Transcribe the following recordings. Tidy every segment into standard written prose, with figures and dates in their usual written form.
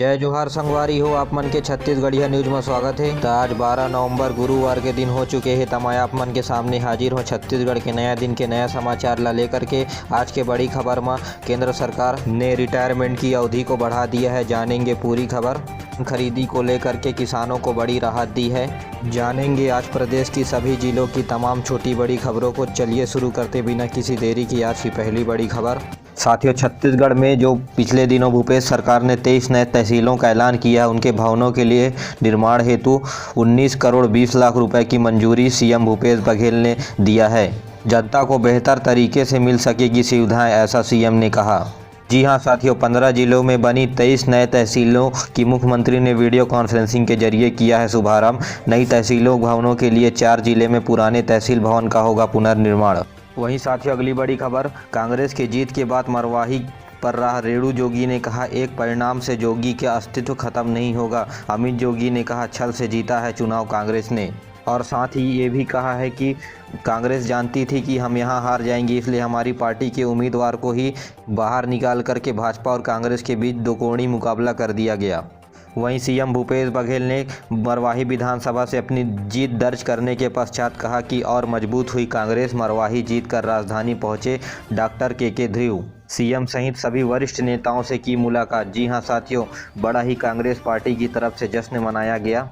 जय जोहार संगवारी हो, आप मन के छत्तीसगढ़िया न्यूज में स्वागत है। तो आज 12 नवंबर गुरुवार के दिन हो चुके हैं। तमाय आप मन के सामने हाजिर हो छत्तीसगढ़ के नया दिन के नया समाचार ला लेकर के। आज के बड़ी खबर में केंद्र सरकार ने रिटायरमेंट की अवधि को बढ़ा दिया है। जानेंगे पूरी खबर। खरीदी को लेकर के किसानों को बड़ी राहत दी है। जानेंगे आज प्रदेश की सभी जिलों की तमाम छोटी बड़ी खबरों को। चलिए शुरू करते बिना किसी देरी की आज की पहली बड़ी खबर। साथियों, छत्तीसगढ़ में जो पिछले दिनों भूपेश सरकार ने 23 नए तहसीलों का ऐलान किया, उनके भवनों के लिए निर्माण हेतु 19 करोड़ 20 लाख रुपए की मंजूरी सीएम भूपेश बघेल ने दिया है। जनता को बेहतर तरीके से मिल सकेगी सुविधाएं, ऐसा सीएम ने कहा। जी हां साथियों, 15 जिलों में बनी 23 नए तहसीलों की मुख्यमंत्री ने वीडियो कॉन्फ्रेंसिंग के जरिए किया है शुभारंभ। नई तहसीलों भवनों के लिए 4 जिले में पुराने तहसील भवन का होगा पुनर्निर्माण। वहीं साथियों, अगली बड़ी खबर। कांग्रेस की जीत के बाद मरवाही पर रहा रेणु जोगी ने कहा, एक परिणाम से जोगी का अस्तित्व खत्म नहीं होगा। अमित जोगी ने कहा, छल से जीता है चुनाव कांग्रेस ने। और साथ ही ये भी कहा है कि कांग्रेस जानती थी कि हम यहाँ हार जाएंगे, इसलिए हमारी पार्टी के उम्मीदवार को ही बाहर निकाल करके भाजपा और कांग्रेस के बीच दो कोणी मुकाबला कर दिया गया। वहीं सीएम भूपेश बघेल ने मरवाही विधानसभा से अपनी जीत दर्ज करने के पश्चात कहा कि और मजबूत हुई कांग्रेस। मरवाही जीतकर राजधानी पहुंचे डॉक्टर के ध्रुव। सीएम सहित सभी वरिष्ठ नेताओं से की मुलाकात। जी हां साथियों, बड़ा ही कांग्रेस पार्टी की तरफ से जश्न मनाया गया।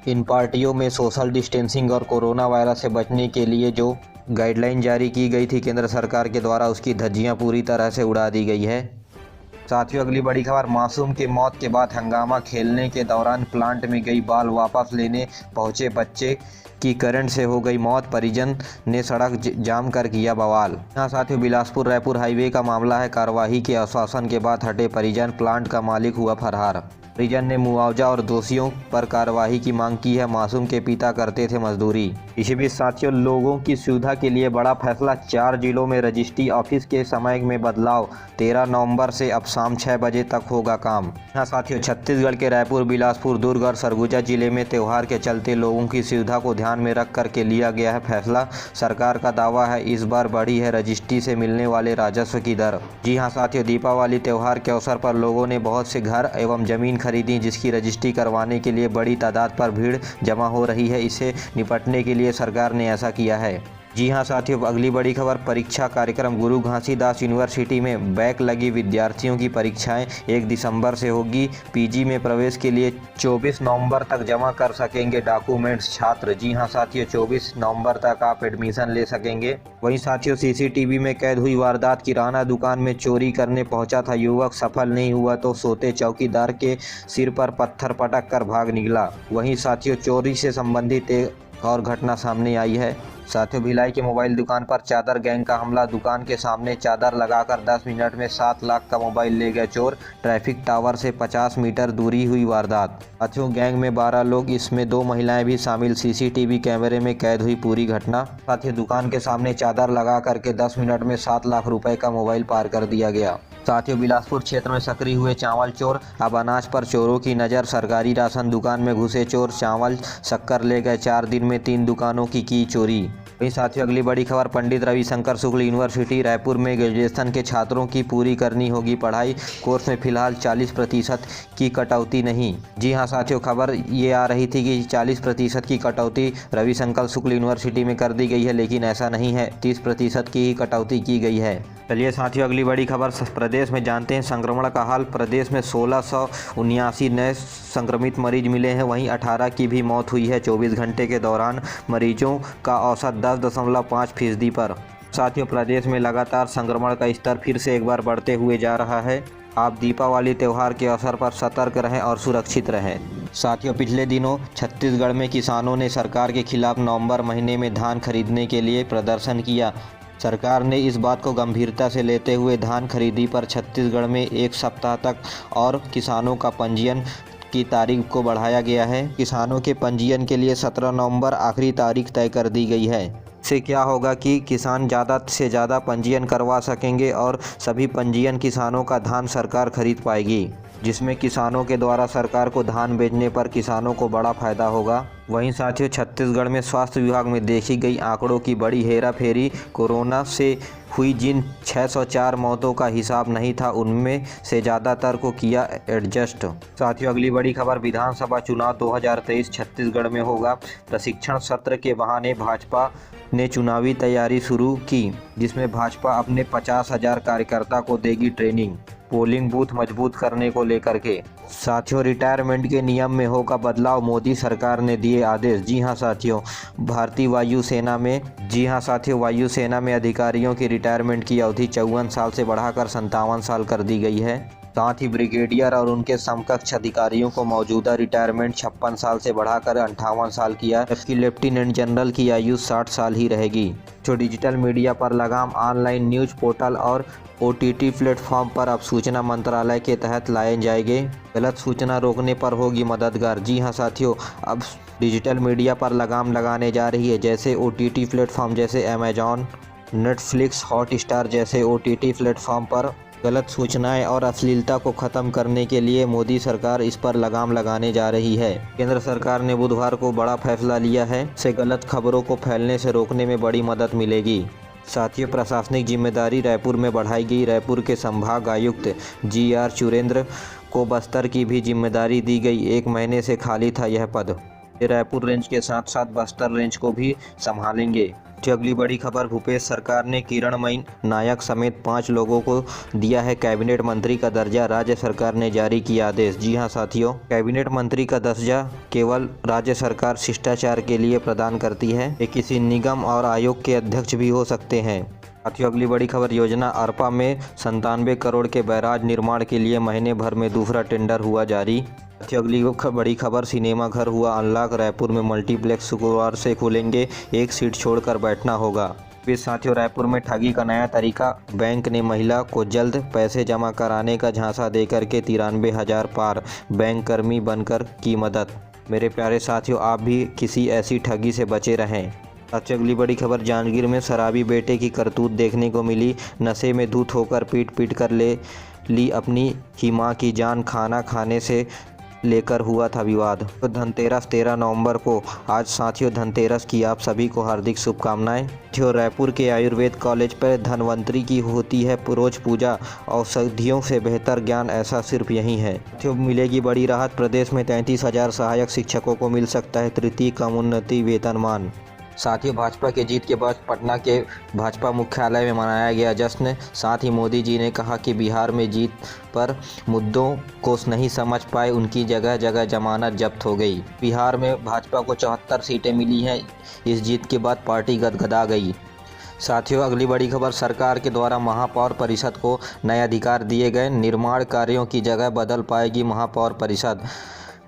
इन पार्टियों में सोशल डिस्टेंसिंग और कोरोना वायरस से बचने के लिए जो गाइडलाइन जारी की गई थी केंद्र सरकार के द्वारा, उसकी धज्जियां पूरी तरह से उड़ा दी गई है। साथियों, अगली बड़ी खबर। मासूम की मौत के बाद हंगामा। खेलने के दौरान प्लांट में गई बाल वापस लेने पहुंचे बच्चे की करंट से हो गई मौत। परिजन ने सड़क जाम कर किया बवाल। यहाँ साथियों, बिलासपुर रायपुर हाईवे का मामला है। कार्रवाई के आश्वासन के बाद हटे परिजन, प्लांट का मालिक हुआ फरार। परिजन ने मुआवजा और दोषियों पर कार्रवाई की मांग की है। मासूम के पिता करते थे मजदूरी। इसी बीच साथियों, लोगों की सुविधा के लिए बड़ा फैसला। 4 जिलों में रजिस्ट्री ऑफिस के समय में बदलाव। 13 नवंबर से अब शाम 6 बजे तक होगा काम। यहाँ साथियों, छत्तीसगढ़ के रायपुर, बिलासपुर, दुर्ग और सरगुजा जिले में त्यौहार के चलते लोगों की सुविधा को ध्यान में रख करके लिया गया है फैसला। सरकार का दावा है इस बार बढ़ी है रजिस्ट्री से मिलने वाले राजस्व की दर। जी हाँ साथियों, दीपावली त्यौहार के अवसर पर लोगों ने बहुत से घर एवं जमीन खरीदी, जिसकी रजिस्ट्री करवाने के लिए बड़ी तादाद पर भीड़ जमा हो रही है। इससे निपटने के लिए सरकार ने ऐसा किया है। जी हां साथियों, अगली बड़ी खबर। परीक्षा कार्यक्रम। गुरु घासीदास यूनिवर्सिटी में बैक लगी विद्यार्थियों की परीक्षाएं 1 दिसंबर से होगी। पीजी में प्रवेश के लिए 24 नवंबर तक जमा कर सकेंगे डॉक्यूमेंट्स छात्र। जी हां साथियों, 24 नवंबर तक आप एडमिशन ले सकेंगे। वहीं साथियों, सीसीटीवी में कैद हुई वारदात। किराना दुकान में चोरी करने पहुंचा था युवक, सफल नहीं हुआ तो सोते चौकीदार के सिर पर पत्थर पटक कर भाग निकला। वहीं साथियों, चोरी से संबंधित एक और घटना सामने आई है। साथियों, भिलाई के मोबाइल दुकान पर चादर गैंग का हमला। दुकान के सामने चादर लगाकर 10 मिनट में 7 लाख का मोबाइल ले गए चोर। ट्रैफिक टावर से 50 मीटर दूरी हुई वारदात। साथियों, गैंग में 12 लोग, इसमें 2 महिलाएं भी शामिल। सीसीटीवी कैमरे में कैद हुई पूरी घटना। साथियों, दुकान के सामने चादर लगा करके 10 मिनट में 7 लाख रुपए का मोबाइल पार कर दिया गया। साथियों, बिलासपुर क्षेत्र में सक्रिय हुए चावल चोर। अब अनाज पर चोरों की नज़र। सरकारी राशन दुकान में घुसे चोर, चावल शक्कर ले गए। 4 दिन में 3 दुकानों की चोरी। वहीं साथियों, अगली बड़ी खबर। पंडित रविशंकर शुक्ल यूनिवर्सिटी रायपुर में ग्रेजुएशन के छात्रों की पूरी करनी होगी पढ़ाई। कोर्स में फिलहाल 40% की कटौती नहीं। जी हां साथियों, खबर ये आ रही थी कि 40% की कटौती रविशंकर शुक्ल यूनिवर्सिटी में कर दी गई है, लेकिन ऐसा नहीं है। 30% की ही कटौती की गई है। चलिए साथियों, अगली बड़ी खबर। प्रदेश में जानते हैं संक्रमण का हाल। प्रदेश में 1679 नए संक्रमित मरीज मिले हैं। वहीं 18 की भी मौत हुई है 24 घंटे के दौरान। मरीजों का औसत 10.5% पर। साथियों, प्रदेश में लगातार संक्रमण का स्तर फिर से एक बार बढ़ते हुए जा रहा है। आप दीपावली त्यौहार के अवसर पर सतर्क रहें और सुरक्षित रहें। साथियों, पिछले दिनों छत्तीसगढ़ में किसानों ने सरकार के खिलाफ नवंबर महीने में धान खरीदने के लिए प्रदर्शन किया। सरकार ने इस बात को गंभीरता से लेते हुए धान खरीदी पर छत्तीसगढ़ में 1 सप्ताह तक और किसानों का पंजीयन की तारीख को बढ़ाया गया है। किसानों के पंजीयन के लिए 17 नवंबर आखिरी तारीख तय कर दी गई है। इससे क्या होगा कि किसान ज़्यादा से ज़्यादा पंजीयन करवा सकेंगे और सभी पंजीयन किसानों का धान सरकार खरीद पाएगी। जिसमें किसानों के द्वारा सरकार को धान बेचने पर किसानों को बड़ा फायदा होगा। वहीं साथियों, छत्तीसगढ़ में स्वास्थ्य विभाग में देखी गई आंकड़ों की बड़ी हेराफेरी। कोरोना से हुई जिन 604 मौतों का हिसाब नहीं था, उनमें से ज़्यादातर को किया एडजस्ट। साथियों, अगली बड़ी खबर, विधानसभा चुनाव 2023 छत्तीसगढ़ में होगा। प्रशिक्षण सत्र के बहाने भाजपा ने चुनावी तैयारी शुरू की, जिसमें भाजपा अपने 50,000 कार्यकर्ता को देगी ट्रेनिंग पोलिंग बूथ मजबूत करने को लेकर के। साथियों, रिटायरमेंट के नियम में होगा बदलाव, मोदी सरकार ने दिए आदेश। जी हां साथियों, वायुसेना में अधिकारियों की रिटायरमेंट की अवधि 54 साल से बढ़ाकर 57 साल कर दी गई है। साथ ही ब्रिगेडियर और उनके समकक्ष अधिकारियों को मौजूदा रिटायरमेंट 56 साल से बढ़ाकर 58 साल किया, जबकि लेफ्टिनेंट जनरल की आयु 60 साल ही रहेगी। जो डिजिटल मीडिया पर लगाम, ऑनलाइन न्यूज पोर्टल और OTT प्लेटफॉर्म पर अब सूचना मंत्रालय के तहत लाए जाएंगे। गलत सूचना रोकने पर होगी मददगार। जी हां साथियों, अब डिजिटल मीडिया पर लगाम लगाने जा रही है। जैसे OTT प्लेटफॉर्म जैसे अमेजॉन, नेटफ्लिक्स, हॉटस्टार जैसे OTT प्लेटफॉर्म पर गलत सूचनाएं और अश्लीलता को खत्म करने के लिए मोदी सरकार इस पर लगाम लगाने जा रही है। केंद्र सरकार ने बुधवार को बड़ा फैसला लिया है, इससे गलत खबरों को फैलने से रोकने में बड़ी मदद मिलेगी। साथियों, प्रशासनिक जिम्मेदारी रायपुर में बढ़ाई गई। रायपुर के संभाग आयुक्त GR चुरेंद्र को बस्तर की भी जिम्मेदारी दी गई। 1 महीने से खाली था यह पद। ये रायपुर रेंज के साथ साथ बस्तर रेंज को भी संभालेंगे। अगली बड़ी खबर, भूपेश सरकार ने किरणमयी नायक समेत 5 लोगों को दिया है कैबिनेट मंत्री का दर्जा। राज्य सरकार ने जारी किया आदेश। जी हां साथियों, कैबिनेट मंत्री का दर्जा केवल राज्य सरकार शिष्टाचार के लिए प्रदान करती है। ये किसी निगम और आयोग के अध्यक्ष भी हो सकते हैं। साथियों, अगली बड़ी खबर, योजना अरपा में 97 करोड़ के बैराज निर्माण के लिए महीने भर में दूसरा टेंडर हुआ जारी। अगली बड़ी खबर, सिनेमा घर हुआ अनलॉक। रायपुर में मल्टीप्लेक्स शुक्रवार से खुलेंगे, एक सीट छोड़कर बैठना होगा। फिर साथियों, रायपुर में ठगी का नया तरीका। बैंक ने महिला को जल्द पैसे जमा कराने का झांसा देकर के 93,000 पार, बैंक कर्मी बनकर की मदद। मेरे प्यारे साथियों, आप भी किसी ऐसी ठगी से बचे रहें। अगली बड़ी खबर, जांजगीर में शराबी बेटे की करतूत देखने को मिली। नशे में धुत होकर पीट कर ले ली अपनी ही मां की जान, खाना खाने से लेकर हुआ था विवाद। तो धनतेरस 13 नवंबर को आज साथियों धनतेरस की आप सभी को हार्दिक शुभकामनाएं। जो रायपुर के आयुर्वेद कॉलेज पर धनवंतरी की होती है रोज पूजा। औषधियों से बेहतर ज्ञान ऐसा सिर्फ यही है। जो मिलेगी बड़ी राहत, प्रदेश में 33,000 सहायक शिक्षकों को मिल सकता है तृतीय कमोन्नति वेतनमान। साथियों, भाजपा की जीत के बाद पटना के भाजपा मुख्यालय में मनाया गया जश्न। साथ ही मोदी जी ने कहा कि बिहार में जीत पर मुद्दों को नहीं समझ पाए, उनकी जगह जगह जमानत जब्त हो गई। बिहार में भाजपा को 74 सीटें मिली हैं। इस जीत के बाद पार्टी गदगदा गई। साथियों, अगली बड़ी खबर, सरकार के द्वारा महापौर परिषद को नए अधिकार दिए गए। निर्माण कार्यों की जगह बदल पाएगी महापौर परिषद।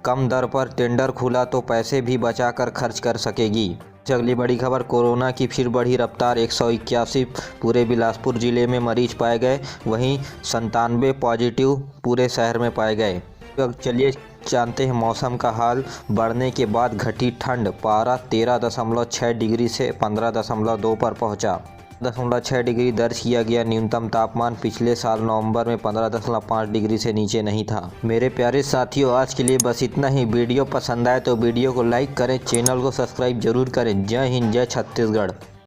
कम दर पर टेंडर खुला तो पैसे भी बचाकर खर्च कर सकेगी। अगली बड़ी खबर, कोरोना की फिर बढ़ी रफ्तार। 181 पूरे बिलासपुर जिले में मरीज पाए गए, वहीं 97 पॉजिटिव पूरे शहर में पाए गए। तो चलिए जानते हैं मौसम का हाल। बढ़ने के बाद घटी ठंड, पारा 13.6 डिग्री से 15.2 पर पहुंचा। 15.6 डिग्री दर्ज किया गया। न्यूनतम तापमान पिछले साल नवंबर में 15.5 डिग्री से नीचे नहीं था। मेरे प्यारे साथियों, आज के लिए बस इतना ही। वीडियो पसंद आए तो वीडियो को लाइक करें, चैनल को सब्सक्राइब जरूर करें। जय हिंद, जय छत्तीसगढ़।